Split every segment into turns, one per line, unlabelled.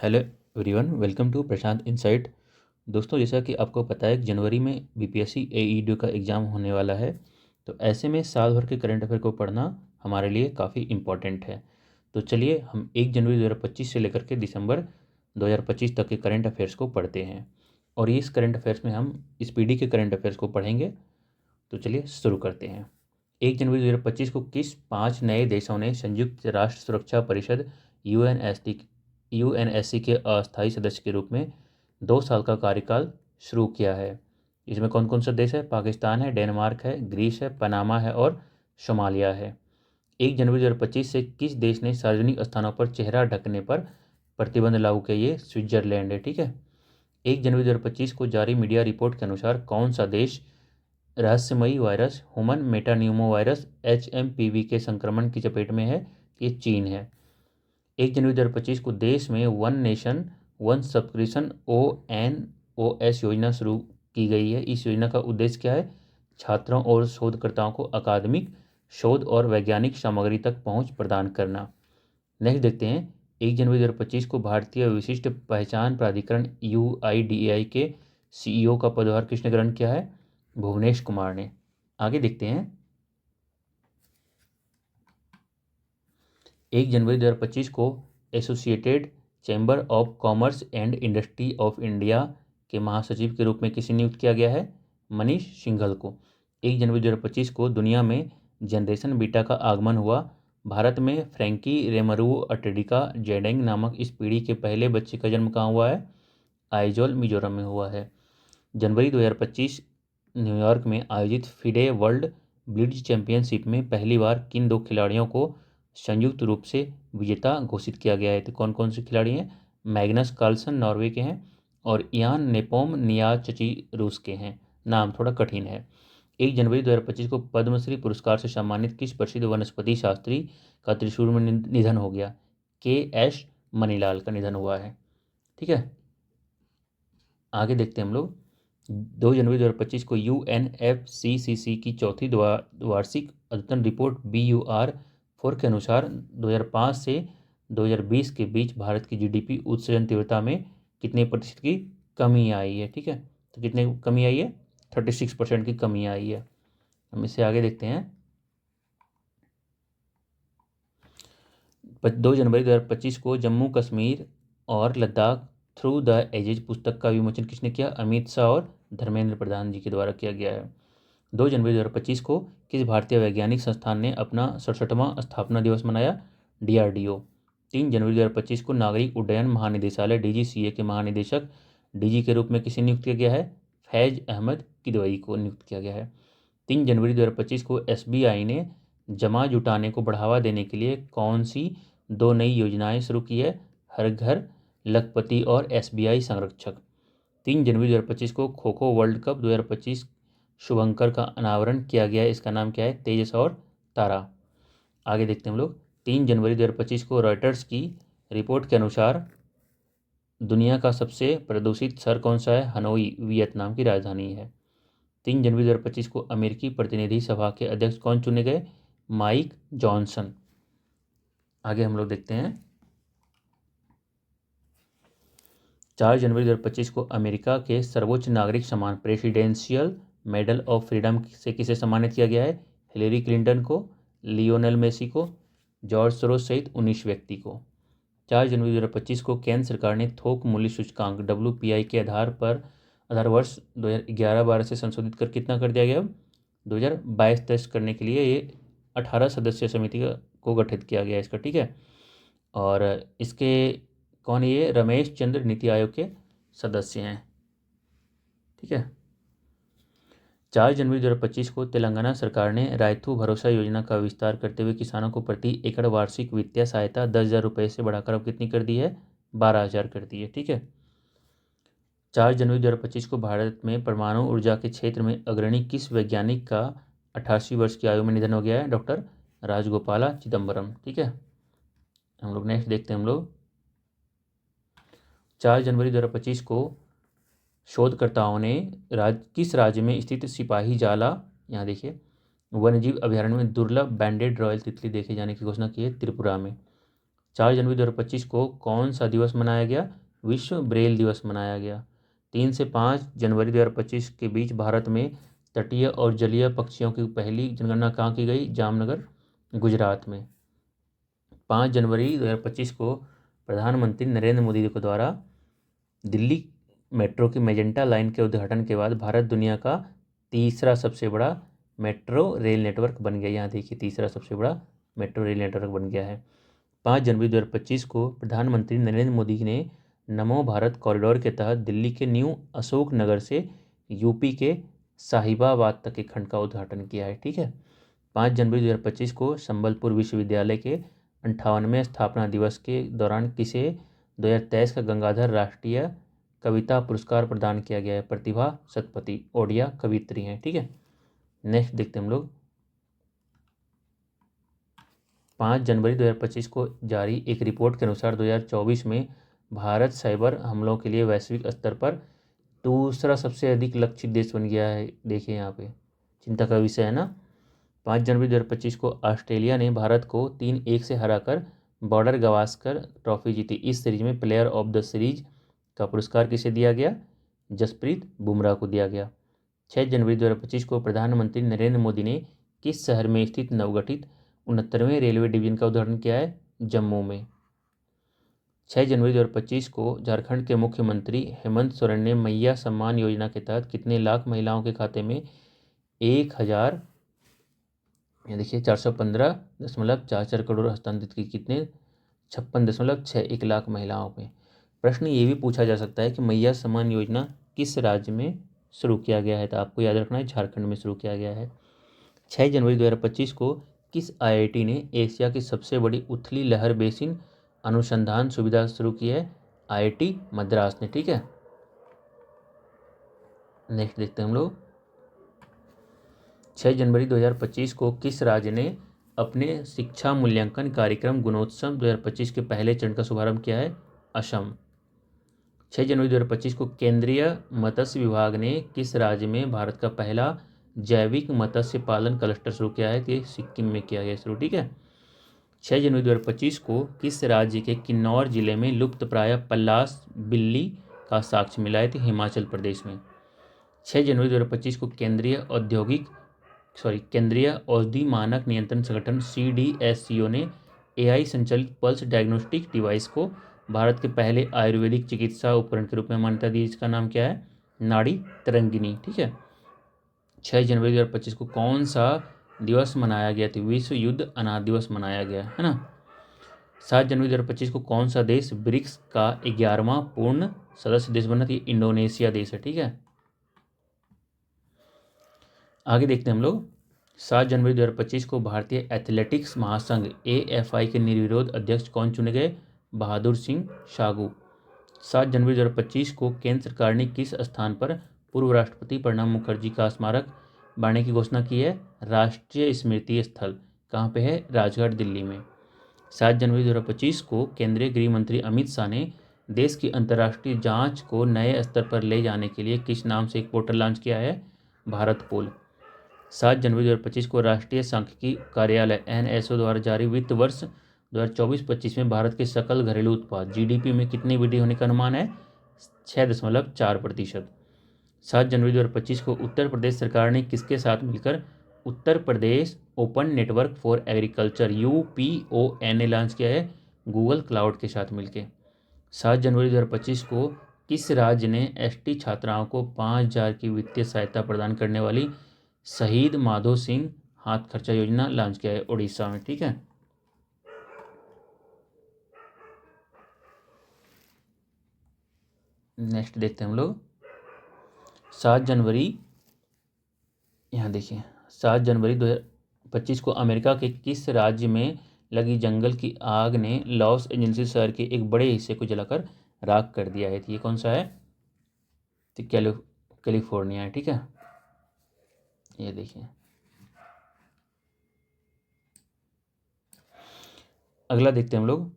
Hello everyone, welcome to Prashant insight. दोस्तों, जैसा कि आपको पता है कि जनवरी में बीपीएससी एईडी का एग्ज़ाम होने वाला है। तो ऐसे में साल भर के करंट अफेयर को पढ़ना हमारे लिए काफ़ी इम्पॉर्टेंट है। तो चलिए हम 1 जनवरी 2025 से लेकर के दिसंबर 2025 तक के करंट अफेयर्स को पढ़ते हैं। और इस करंट अफेयर्स में हम इस पीढ़ी के करंट अफेयर्स को पढ़ेंगे। तो चलिए शुरू करते हैं। 1 जनवरी 2025 को किस 5 नए देशों ने संयुक्त राष्ट्र सुरक्षा परिषद यूएनएससी के अस्थायी सदस्य के रूप में 2 साल का कार्यकाल शुरू किया है? इसमें कौन कौन सा देश है? पाकिस्तान है, डेनमार्क है, ग्रीस है, पनामा है और सोमालिया है। 1 जनवरी 2025 से किस देश ने सार्वजनिक स्थानों पर चेहरा ढकने पर प्रतिबंध लागू किया? ये स्विट्जरलैंड है। ठीक है। 1 जनवरी 2025 को जारी मीडिया रिपोर्ट के अनुसार कौन सा देश रहस्यमयी वायरस ह्यूमन मेटान्यूमो वायरस HMPV के संक्रमण की चपेट में है? ये चीन है। 1 जनवरी 2025 को देश में one nation one subscription ONOS योजना शुरू की गई है। इस योजना का उद्देश्य क्या है? छात्रों और शोधकर्ताओं को अकादमिक शोध और वैज्ञानिक सामग्री तक पहुंच प्रदान करना। नेक्स्ट देखते हैं। 1 जनवरी 2025 को भारतीय विशिष्ट पहचान प्राधिकरण UIDAI के CEO का पदभार किसने ग्रहण किया है? भुवनेश कुमार ने। आगे देखते हैं। 1 जनवरी 2025 को associated chamber of commerce and industry of India के महासचिव के रूप में किसे नियुक्त किया गया है? मनीष सिंघल को। 1 जनवरी 2025 को दुनिया में जनरेशन बीटा का आगमन हुआ। भारत में फ्रैंकी रेमरू अटेडिका जेडेंग नामक इस पीढ़ी के पहले बच्चे का जन्म कहाँ हुआ है? आइजोल मिजोरम में हुआ है। जनवरी 2025 न्यूयॉर्क में आयोजित फिडे वर्ल्ड ब्लिट्ज चैंपियनशिप में पहली बार किन 2 खिलाड़ियों को संयुक्त रूप से विजेता घोषित किया गया है? तो कौन कौन से खिलाड़ी हैं? मैग्नस कार्लसन नॉर्वे के हैं और इयान नेपोम नियाचची रूस के हैं। नाम थोड़ा कठिन है। 1 जनवरी 2025 को पद्मश्री पुरस्कार से सम्मानित किस प्रसिद्ध वनस्पति शास्त्री का त्रिशूर में निधन हो गया? KS मनीलाल का निधन हुआ है। ठीक है। आगे देखते हैं हम लोग। 2 जनवरी 2025 को UNFCCC की चौथी वार्षिक अद्यतन रिपोर्ट BUR-4 के अनुसार 2005 से 2020 के बीच भारत की GDP उत्सर्जन तीव्रता में कितने प्रतिशत की कमी आई है? ठीक है। तो कितने कमी आई है? 36% की कमी आई है। हम इससे आगे देखते हैं। 2 जनवरी 2025 को जम्मू कश्मीर और लद्दाख थ्रू द एजेज पुस्तक का विमोचन किसने किया? अमित शाह और धर्मेंद्र प्रधान जी के द्वारा किया गया है। 2 जनवरी 2025 को किस भारतीय वैज्ञानिक संस्थान ने अपना 67वां स्थापना दिवस मनाया? DRDO। 3 जनवरी 2025 को नागरिक उड्डयन महानिदेशालय DGCA के महानिदेशक DG के रूप में किसे नियुक्त किया गया है? फैज अहमद किदवई को नियुक्त किया गया है। 3 जनवरी 2025 को SBI ने जमा जुटाने को बढ़ावा देने के लिए कौन सी 2 नई योजनाएं शुरू की है? हर घर लखपति और SBI संरक्षक। 3 जनवरी 2025 को खो खो वर्ल्ड कप 2025 शुभंकर का अनावरण किया गया है। इसका नाम क्या है? तेजस और तारा। आगे देखते हैं हम लोग। 3 जनवरी 2025 को रॉयटर्स की रिपोर्ट के अनुसार दुनिया का सबसे प्रदूषित शहर कौन सा है? हनोई वियतनाम की राजधानी है। 3 जनवरी 2025 को अमेरिकी प्रतिनिधि सभा के अध्यक्ष कौन चुने गए? Mike Johnson. आगे हम लोग देखते हैं। 4 जनवरी 2025 को अमेरिका के सर्वोच्च नागरिक सम्मान प्रेसिडेंशियल मेडल ऑफ फ्रीडम से किसे सम्मानित किया गया है? हिलेरी क्लिंटन को, लियोनेल मेसी को, जॉर्ज सोरोस सहित 19 व्यक्ति को। 4 जनवरी 2025 को केंद्र सरकार ने थोक मूल्य सूचकांक WPI के आधार वर्ष 2011-12 से संशोधित कर कितना कर दिया गया? 2022-23 करने के लिए ये 18 सदस्यीय समिति को गठित किया गया इसका। ठीक है। और इसके कौन है? ये रमेश चंद्र नीति आयोग के सदस्य हैं। ठीक है। 4 जनवरी 2025 को तेलंगाना सरकार ने रायतू भरोसा योजना का विस्तार करते हुए किसानों को प्रति एकड़ वार्षिक वित्तीय सहायता 10,000 रुपये से बढ़ाकर अब कितनी कर दी है? 12,000 कर दी है। ठीक है। 4 जनवरी 2025 को भारत में परमाणु ऊर्जा के क्षेत्र में अग्रणी किस वैज्ञानिक का 88 वर्ष की आयु में निधन हो गया है? डॉक्टर राजगोपाला चिदम्बरम। ठीक है। हम लोग नेक्स्ट देखते हैं। हम लोग 4 जनवरी 2025 को शोधकर्ताओं ने किस राज्य में स्थित सिपाही जाला, यहाँ देखिए, वन्यजीव अभयारण्य में दुर्लभ बैंडेड रॉयल तितली देखे जाने की घोषणा की है? त्रिपुरा में। 4 जनवरी 2025 को कौन सा दिवस मनाया गया? विश्व ब्रेल दिवस मनाया गया। 3 से 5 जनवरी 2025 के बीच भारत में तटीय और जलीय पक्षियों की पहली जनगणना कहाँ की गई? जामनगर, गुजरात में। 5 जनवरी 2025 को प्रधानमंत्री नरेंद्र मोदी के द्वारा दिल्ली मेट्रो की मेजेंटा लाइन के उद्घाटन के बाद भारत दुनिया का तीसरा सबसे बड़ा मेट्रो रेल नेटवर्क बन गया। यहाँ देखिए, तीसरा सबसे बड़ा मेट्रो रेल नेटवर्क बन गया है। 5 जनवरी 2025 को प्रधानमंत्री नरेंद्र मोदी ने नमो भारत कॉरिडोर के तहत दिल्ली के न्यू अशोक नगर से यूपी के साहिबाबाद तक के खंड का उद्घाटन किया है। ठीक है। 5 जनवरी 2025 को संबलपुर विश्वविद्यालय के 58वें स्थापना दिवस के दौरान किसे 2023 का गंगाधर राष्ट्रीय कविता पुरस्कार प्रदान किया गया है? प्रतिभा सतपथी, ओडिया कवित्री हैं। ठीक है। नेक्स्ट देखते हैं हम लोग। 5 जनवरी 2025 को जारी एक रिपोर्ट के अनुसार 2024 में भारत साइबर हमलों के लिए वैश्विक स्तर पर दूसरा सबसे अधिक लक्षित देश बन गया है। देखिए यहाँ पे चिंता का विषय है ना। 5 जनवरी 2025 को ऑस्ट्रेलिया ने भारत को 3-1 से हराकर बॉर्डर गावस्कर ट्रॉफी जीती। इस सीरीज में प्लेयर ऑफ द सीरीज का पुरस्कार किसे दिया गया? जसप्रीत बुमराह को दिया गया। 6 जनवरी 2025 को प्रधानमंत्री नरेंद्र मोदी ने किस शहर में स्थित नवगठित 69वें रेलवे डिवीजन का उद्घाटन किया है? जम्मू में। 6 जनवरी 2025 को झारखंड के मुख्यमंत्री हेमंत सोरेन ने मैया सम्मान योजना के तहत कितने लाख महिलाओं के खाते में 1000 देखिए 415.44 करोड़ हस्तांतरित की? कितने? 56.61 लाख महिलाओं में। प्रश्न ये भी पूछा जा सकता है कि मैया सम्मान योजना किस राज्य में शुरू किया गया है? तो आपको याद रखना है झारखंड में शुरू किया गया है। 6 जनवरी 2025 को किस आईआईटी ने एशिया की सबसे बड़ी उथली लहर बेसिन अनुसंधान सुविधा शुरू की है? आईआईटी मद्रास ने। ठीक है। नेक्स्ट देखते हैं हम लोग। 6 जनवरी 2025 को किस राज्य ने अपने शिक्षा मूल्यांकन कार्यक्रम गुणोत्सव 2025 के पहले चरण का शुभारंभ किया है? असम। 6 जनवरी 2025 को केंद्रीय मत्स्य विभाग ने किस राज्य में भारत का पहला जैविक मत्स्य पालन क्लस्टर शुरू किया है? कि सिक्किम में किया गया शुरू। ठीक है। 6 जनवरी 2025 को किस राज्य के किन्नौर जिले में लुप्तप्राय पल्लास बिल्ली का साक्ष्य मिला है? तो हिमाचल प्रदेश में। 6 जनवरी 2025 को केंद्रीय औषधि मानक नियंत्रण संगठन CDSCO ने AI संचालित पल्स डायग्नोस्टिक डिवाइस को भारत के पहले आयुर्वेदिक चिकित्सा उपकरण के रूप में मान्यता दी। इसका नाम क्या है? नाड़ी तरंगिनी। ठीक है। 6 जनवरी 2025 को कौन सा दिवस मनाया गया था? विश्व युद्ध अनाथ दिवस मनाया गया है ना। 7 जनवरी 2025 को कौन सा देश ब्रिक्स का 11वां पूर्ण सदस्य देश बना? थी इंडोनेशिया देश है। ठीक है। आगे देखते हैं हम लोग। 7 जनवरी 2025 को भारतीय एथलेटिक्स महासंघ AFI के निर्विरोध अध्यक्ष कौन चुने गए? बहादुर सिंह सागू। 7 जनवरी 2025 को केंद्र सरकार ने किस स्थान पर पूर्व राष्ट्रपति प्रणब मुखर्जी का स्मारक बनाने की घोषणा की है? राष्ट्रीय स्मृति स्थल। कहाँ पे है? राजघाट, दिल्ली में। 7 जनवरी 2025 को केंद्रीय गृह मंत्री अमित शाह ने देश की अंतर्राष्ट्रीय जांच को नए स्तर पर ले जाने के लिए किस नाम से एक पोर्टल लॉन्च किया है? भारत पोल। 7 जनवरी 2025 को राष्ट्रीय सांख्यिकी कार्यालय NSO द्वारा जारी वित्त वर्ष 2024-25 में भारत के सकल घरेलू उत्पाद GDP में कितनी वृद्धि होने का अनुमान है? 6.4%। 7 जनवरी 2025 को उत्तर प्रदेश सरकार ने किसके साथ मिलकर Uttar Pradesh open network for agriculture UPON launch किया है? गूगल क्लाउड के साथ मिलकर। 7 जनवरी 2025 को किस राज्य ने ST छात्राओं को 5,000 की वित्तीय सहायता प्रदान करने वाली शहीद माधो सिंह हाथ खर्चा योजना लॉन्च किया है? उड़ीसा में। ठीक है। नेक्स्ट देखते हैं हम लोग। 7 जनवरी, यहाँ देखिए 7 जनवरी 2025 को अमेरिका के किस राज्य में लगी जंगल की आग ने लॉस एंजल्स शहर के एक बड़े हिस्से को जलाकर राख कर दिया है? तो ये कौन सा है? तो कैलिफोर्निया है। ठीक है। ये देखिए। अगला देखते हैं हम लोग।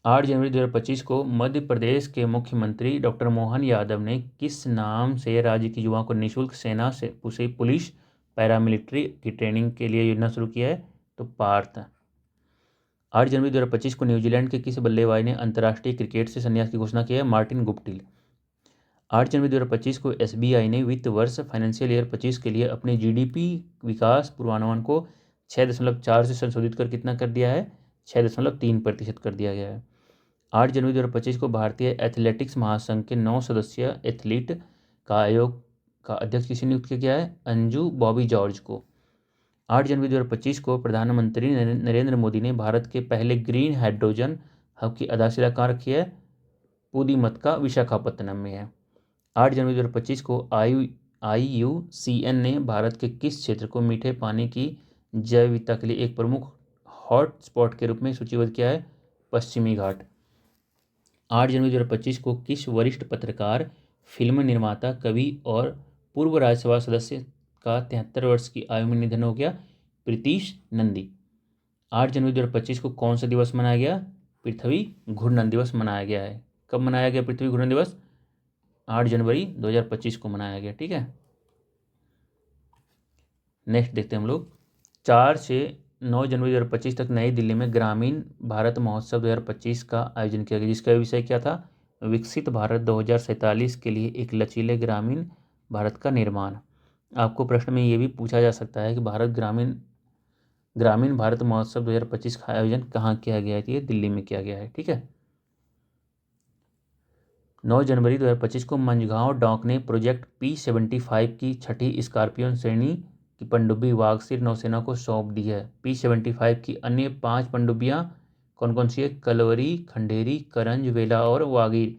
8 जनवरी 2025 को मध्य प्रदेश के मुख्यमंत्री डॉक्टर मोहन यादव ने किस नाम से राज्य के युवाओं को निःशुल्क सेना से पुलिस पैरामिलिट्री की ट्रेनिंग के लिए योजना शुरू किया है? तो पार्थ। 8 जनवरी 2025 को न्यूजीलैंड के किस बल्लेबाज ने अंतर्राष्ट्रीय क्रिकेट से संन्यास की घोषणा की है? Martin Guptill. 8 जनवरी 2025 को एसबीआई ने वित्त वर्ष फाइनेंशियल ईयर 25 के लिए अपने जीडीपी विकास पूर्वानुमान को 6.4 से संशोधित कर कितना कर दिया है? 6.3% कर दिया गया है। 8 जनवरी 2025 को भारतीय एथलेटिक्स महासंघ के 9 सदस्यीय एथलीट का आयोग का अध्यक्ष किसे नियुक्त किया गया है? अंजू बॉबी जॉर्ज को। 8 जनवरी 2025 को प्रधानमंत्री नरेंद्र मोदी ने भारत के पहले ग्रीन हाइड्रोजन हब की आधारशिला कहाँ रखी है? पुदीमत्ता विशाखापत्तनम में है। 8 जनवरी 2025 को IUCN ने भारत के किस क्षेत्र को मीठे पानी की जैव विविधता के लिए एक प्रमुख हॉट स्पॉट के रूप में सूचीबद्ध किया है? पश्चिमी घाट। 8 जनवरी 2025 को किस वरिष्ठ पत्रकार, फिल्म निर्माता, कवि और पूर्व राज्यसभा सदस्य का 73 वर्ष की आयु में निधन हो गया? प्रीतीश नंदी। 8 जनवरी 2025 को कौन सा दिवस मनाया गया? पृथ्वी घूर्णन दिवस मनाया गया है। कब मनाया गया पृथ्वी घूर्णन दिवस? 8 जनवरी 2025 को मनाया गया। ठीक है, नेक्स्ट देखते हैं हम लोग। 4 से 9 जनवरी 2025 तक नई दिल्ली में ग्रामीण भारत महोत्सव 2025 का आयोजन किया गया, जिसका विषय क्या था? विकसित भारत 2047 के लिए एक लचीले ग्रामीण भारत का निर्माण। आपको प्रश्न में ये भी पूछा जा सकता है कि ग्रामीण भारत महोत्सव 2025 का आयोजन कहाँ किया गया है? ये दिल्ली में किया गया है। ठीक है, 9 जनवरी 2025 को मंझगांव डॉक ने प्रोजेक्ट P75 की छठी स्कॉर्पियन श्रेणी की पनडुब्बी वागसिर नौसेना को सौंप दी है। P75 की अन्य 5 पनडुब्बियां कौन कौन सी है? कलवरी, खंडेरी, करंज, वेला और वागीर।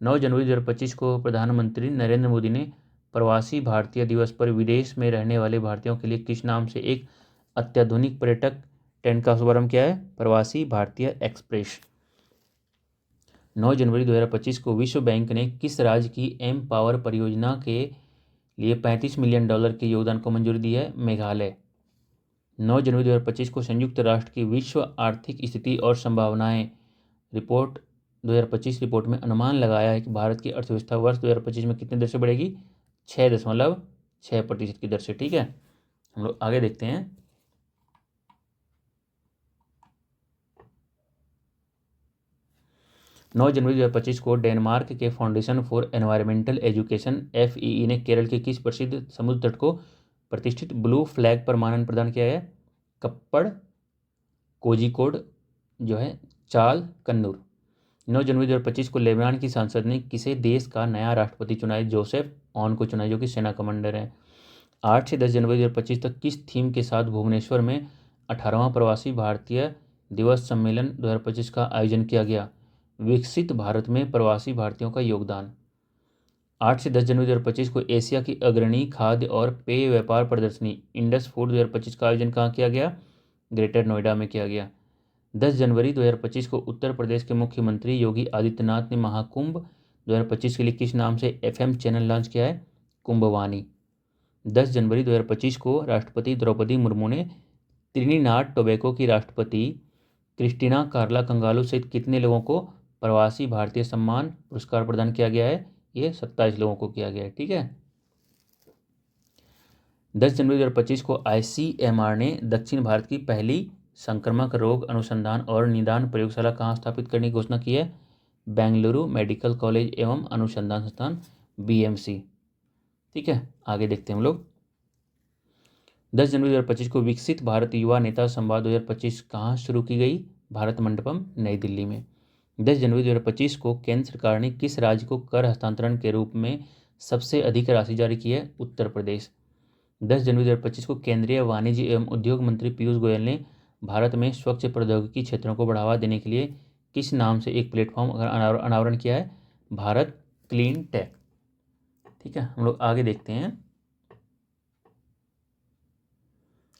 9 जनवरी 2025 को प्रधानमंत्री नरेंद्र मोदी ने प्रवासी भारतीय दिवस पर विदेश में रहने वाले भारतीयों के लिए किस नाम से एक अत्याधुनिक पर्यटक ट्रेन का शुभारंभ किया है? प्रवासी भारतीय एक्सप्रेस। 9 जनवरी 2025 को विश्व बैंक ने किस राज्य की एम पावर परियोजना के लिए $35 मिलियन के योगदान को मंजूरी दी है? मेघालय। 9 जनवरी 2025 को संयुक्त राष्ट्र की विश्व आर्थिक स्थिति और संभावनाएं रिपोर्ट 2025 रिपोर्ट में अनुमान लगाया है कि भारत की अर्थव्यवस्था वर्ष 2025 में कितनी दर से बढ़ेगी? 6.6% की दर से। ठीक है, हम लोग आगे देखते हैं। 9 जनवरी 2025 को डेनमार्क के foundation for environmental education FEE ने केरल के किस प्रसिद्ध समुद्र तट को प्रतिष्ठित ब्लू फ्लैग पर मानन प्रदान किया है? कप्पड़, कोझिकोड जो है, चाल, कन्नूर। 9 जनवरी 2025 को लेबनान की संसद ने किसे देश का नया राष्ट्रपति चुना है? जोसेफ ऑन को चुना है, जो कि सेना कमांडर है। 8 से 10 जनवरी 2025 तक किस थीम के साथ भुवनेश्वर में 18वां प्रवासी भारतीय दिवस सम्मेलन 2025 का आयोजन किया गया? विकसित भारत में प्रवासी भारतीयों का योगदान। 8 से 10 जनवरी 2025 को एशिया की अग्रणी खाद्य और पेय व्यापार प्रदर्शनी इंडस फूड 2025 का आयोजन कहाँ किया गया? ग्रेटर नोएडा में किया गया। 10 जनवरी 2025 को उत्तर प्रदेश के मुख्यमंत्री योगी आदित्यनाथ ने महाकुंभ 2025 के लिए किस नाम से FM चैनल लॉन्च किया है? कुंभवानी। 10 जनवरी 2025 को राष्ट्रपति द्रौपदी मुर्मू ने त्रिनिदाद टोबैगो की राष्ट्रपति क्रिस्टीना कार्ला कंगालू सहित कितने लोगों को प्रवासी भारतीय सम्मान पुरस्कार प्रदान किया गया है? ये 27 लोगों को किया गया है। ठीक है, 10 जनवरी 2025 को ICMR ने दक्षिण भारत की पहली संक्रामक रोग अनुसंधान और निदान प्रयोगशाला कहाँ स्थापित करने की घोषणा की है? बेंगलुरु मेडिकल कॉलेज एवं अनुसंधान संस्थान BMC। ठीक है, आगे देखते हैं हम लोग। 10 जनवरी 2025 को विकसित भारत युवा नेता संवाद 2025 कहाँ शुरू की गई? भारत मंडपम, नई दिल्ली में। 10 जनवरी 2025 को केंद्र सरकार ने किस राज्य को कर हस्तांतरण के रूप में सबसे अधिक राशि जारी की है? उत्तर प्रदेश। 10 जनवरी 2025 को केंद्रीय वाणिज्य एवं उद्योग मंत्री पीयूष गोयल ने भारत में स्वच्छ प्रौद्योगिकी क्षेत्रों को बढ़ावा देने के लिए किस नाम से एक प्लेटफॉर्म अनावरण किया है? Bharat clean tech. ठीक है, हम लोग आगे देखते हैं।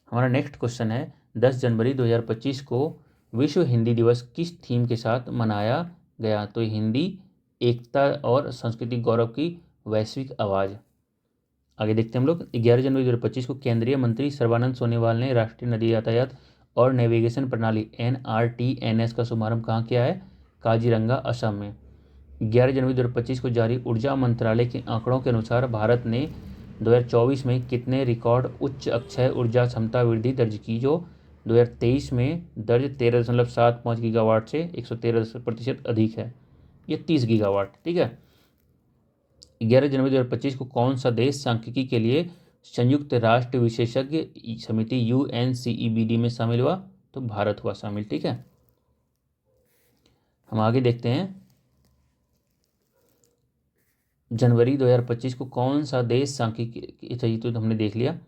हमारा नेक्स्ट क्वेश्चन है 10 जनवरी 2025 को विश्व हिंदी दिवस किस थीम के साथ मनाया गया? तो हिंदी एकता और सांस्कृतिक गौरव की वैश्विक आवाज़। आगे देखते हैं हम लोग। 11 जनवरी 2025 को केंद्रीय मंत्री सर्बानंद सोनोवाल ने राष्ट्रीय नदी यातायात और नेविगेशन प्रणाली NRTNS का शुभारंभ कहाँ किया है? काजीरंगा, असम में। 11 जनवरी 2025 को जारी ऊर्जा मंत्रालय के आंकड़ों के अनुसार भारत ने 2024 में कितने रिकॉर्ड उच्च अक्षय ऊर्जा क्षमता वृद्धि दर्ज की, जो 2023 में दर्ज 13.75 गीगावाट से 113% अधिक है। ये 30 गीगावाट। ठीक है। 11 जनवरी 2025 को कौन सा देश सांख्यिकी के लिए संयुक्त राष्ट्र विशेषज्ञ समिति UNCEBD में शामिल हुआ? तो भारत हुआ शामिल। ठीक है। हम आगे देखते हैं, जनवरी 2025 को कौन सा देश सांख्यिकी चाहिए तो हमने देख लिया।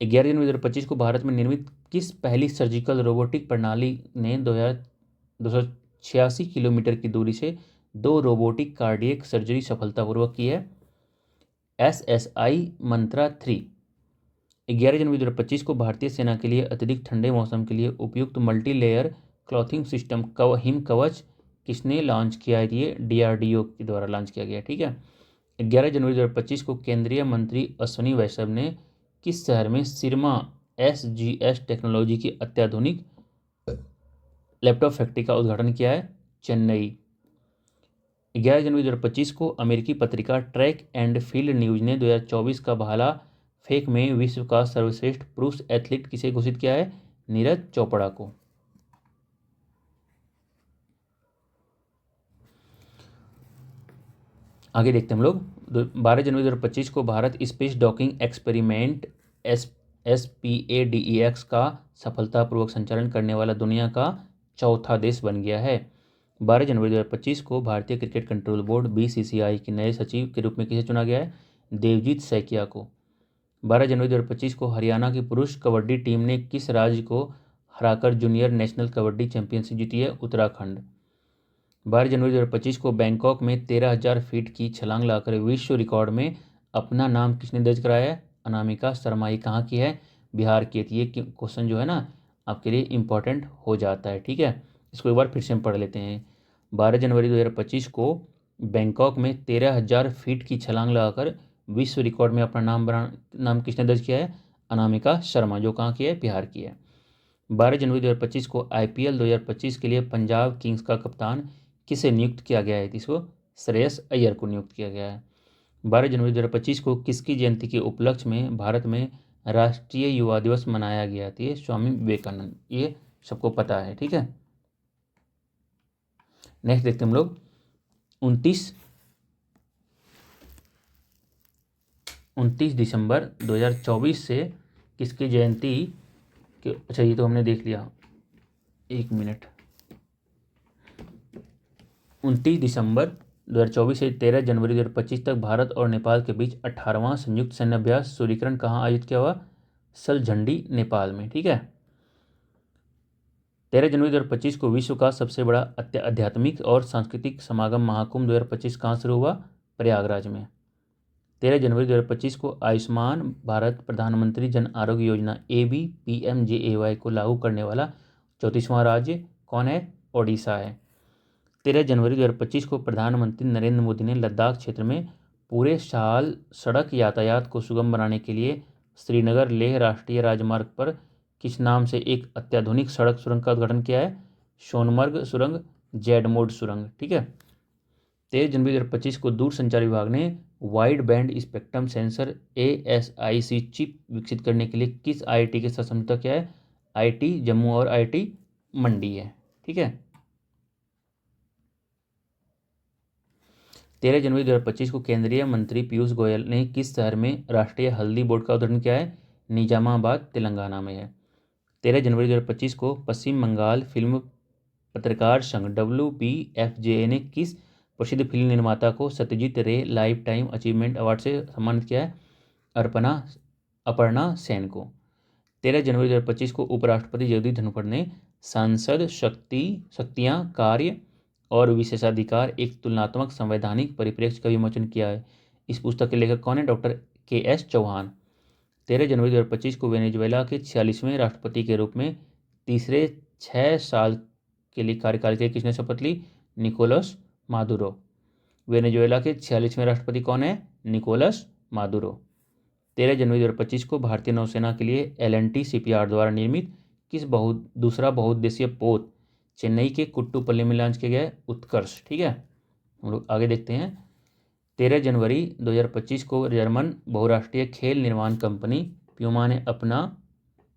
11 जनवरी 2025 को भारत में निर्मित किस पहली सर्जिकल रोबोटिक प्रणाली ने 286 किलोमीटर की दूरी से 2 रोबोटिक कार्डियक सर्जरी सफलतापूर्वक की है? SSI मंत्रा 3। 11 जनवरी 2025 को भारतीय सेना के लिए अत्यधिक ठंडे मौसम के लिए उपयुक्त multi layer clothing system him कवच किसने लॉन्च किया है? ये DRDO के द्वारा लॉन्च किया गया। ठीक है। 11 जनवरी 2025 को केंद्रीय मंत्री अश्विनी वैष्णव ने किस शहर में सिरमा SGS टेक्नोलॉजी की अत्याधुनिक लैपटॉप फैक्ट्री का उद्घाटन किया है? चेन्नई। 11 जनवरी 2025 को अमेरिकी पत्रिका ट्रैक एंड फील्ड न्यूज ने 2024 का भाला फेंक में विश्व का सर्वश्रेष्ठ पुरुष एथलीट किसे घोषित किया है? नीरज चोपड़ा को। आगे देखते हैं हम लोग। 12 जनवरी 2025 को Bharat space docking experiment SPADEX का सफलतापूर्वक संचालन करने वाला दुनिया का चौथा देश बन गया है। 12 जनवरी 2025 को भारतीय क्रिकेट कंट्रोल बोर्ड BCCI के नए सचिव के रूप में किसे चुना गया है? देवजीत सैकिया को। 12 जनवरी 2025 को हरियाणा की पुरुष कबड्डी टीम ने किस राज्य को हराकर जूनियर नेशनल कबड्डी चैंपियनशिप जीती है? उत्तराखंड। 12 जनवरी 2025 को बैंकॉक में 13,000 फीट की छलांग लगाकर विश्व रिकॉर्ड में अपना नाम किसने दर्ज कराया है? अनामिका शर्मा। ये कहाँ की है? बिहार की है। ये क्वेश्चन जो है ना आपके लिए इम्पोर्टेंट हो जाता है। ठीक है। इसको एक बार फिर से हम पढ़ लेते हैं। 12 जनवरी 2025 को बैंकॉक में 13,000 फीट की छलांग लगाकर विश्व रिकॉर्ड में अपना नाम किसने दर्ज किया है? अनामिका शर्मा, जो कहाँ की है? बिहार की है। 12 जनवरी 2025 को IPL 2025 के लिए पंजाब किंग्स का कप्तान किसे नियुक्त किया गया है? इसको श्रेयस अय्यर को नियुक्त किया गया है। 12 जनवरी 2025 को किसकी जयंती के उपलक्ष्य में भारत में राष्ट्रीय युवा दिवस मनाया गया था? ये स्वामी विवेकानंद। ये सबको पता है। ठीक है। नेक्स्ट देखते हैं हम लोग। 29 दिसंबर 2024 से किसकी जयंती अच्छा ये तो हमने देख लिया। 1 मिनट। 29 दिसंबर 2024 से 13 जनवरी 2025 तक भारत और नेपाल के बीच 18वां संयुक्त सैन्य अभ्यास सूर्यकिरण कहाँ आयोजित किया हुआ? सलझंडी, नेपाल में। ठीक है। 13 जनवरी 2025 को विश्व का सबसे बड़ा आध्यात्मिक और सांस्कृतिक समागम महाकुंभ 2025 कहाँ शुरू हुआ? प्रयागराज में। 13 जनवरी 2025 को आयुष्मान भारत प्रधानमंत्री जन आरोग्य योजना ABPMJAY को लागू करने वाला 34वां राज्य कौन है? ओडिशा है। 13 जनवरी 2025 को प्रधानमंत्री नरेंद्र मोदी ने लद्दाख क्षेत्र में पूरे साल सड़क यातायात को सुगम बनाने के लिए श्रीनगर लेह राष्ट्रीय राजमार्ग पर किस नाम से एक अत्याधुनिक सड़क सुरंग का उद्घाटन किया है? सोनमर्ग सुरंग, जेडमोड सुरंग। ठीक है। 13 जनवरी 2025 को दूरसंचार विभाग ने wide band spectrum sensor ASIC chip विकसित करने के लिए किस IIT के साथ समझौता किया है? IIT जम्मू और IIT मंडी है। ठीक है। 13 जनवरी 2025 को केंद्रीय मंत्री पीयूष गोयल ने किस शहर में राष्ट्रीय हल्दी बोर्ड का उद्घाटन किया है? निजामाबाद, तेलंगाना में है। 13 जनवरी 2025 को पश्चिम बंगाल फिल्म पत्रकार संघ WPFJA ने किस प्रसिद्ध फिल्म निर्माता को सत्यजीत रे लाइफ टाइम अचीवमेंट अवार्ड से सम्मानित किया है? अपर्णा सेन को। 13 जनवरी 2025 को उपराष्ट्रपति जगदीप धनखड़ ने सांसद शक्तियाँ, कार्य और विशेषाधिकार एक तुलनात्मक संवैधानिक परिप्रेक्ष्य का विमोचन किया है। इस पुस्तक के लेखक कौन है? Doctor KS Chauhan. 13 जनवरी 2025 को वेनेजुएला के 46वें राष्ट्रपति के रूप में तीसरे 6 साल के लिए कार्यकाल के किसने शपथ ली? Nicolas Maduro. वेनेजुएला के 46वें राष्ट्रपति कौन है? Nicolas Maduro. 13 जनवरी 2025 को भारतीय नौसेना के लिए L&T शिपयार्ड द्वारा निर्मित किस दूसरा बहुउद्देशीय पोत चेन्नई के कुट्टुपल्ली में लॉन्च किया गया है? उत्कर्ष। ठीक है। हम लोग आगे देखते हैं। 13 जनवरी 2025 को जर्मन बहुराष्ट्रीय खेल निर्माण कंपनी प्यूमा ने अपना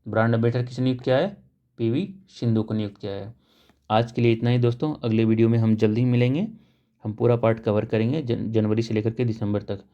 ब्रांड एम्बेसडर किसे नियुक्त किया है? PV सिंधु को नियुक्त किया है। आज के लिए इतना ही दोस्तों, अगले वीडियो में हम जल्दी मिलेंगे। हम पूरा पार्ट कवर करेंगे जनवरी से लेकर के दिसंबर तक।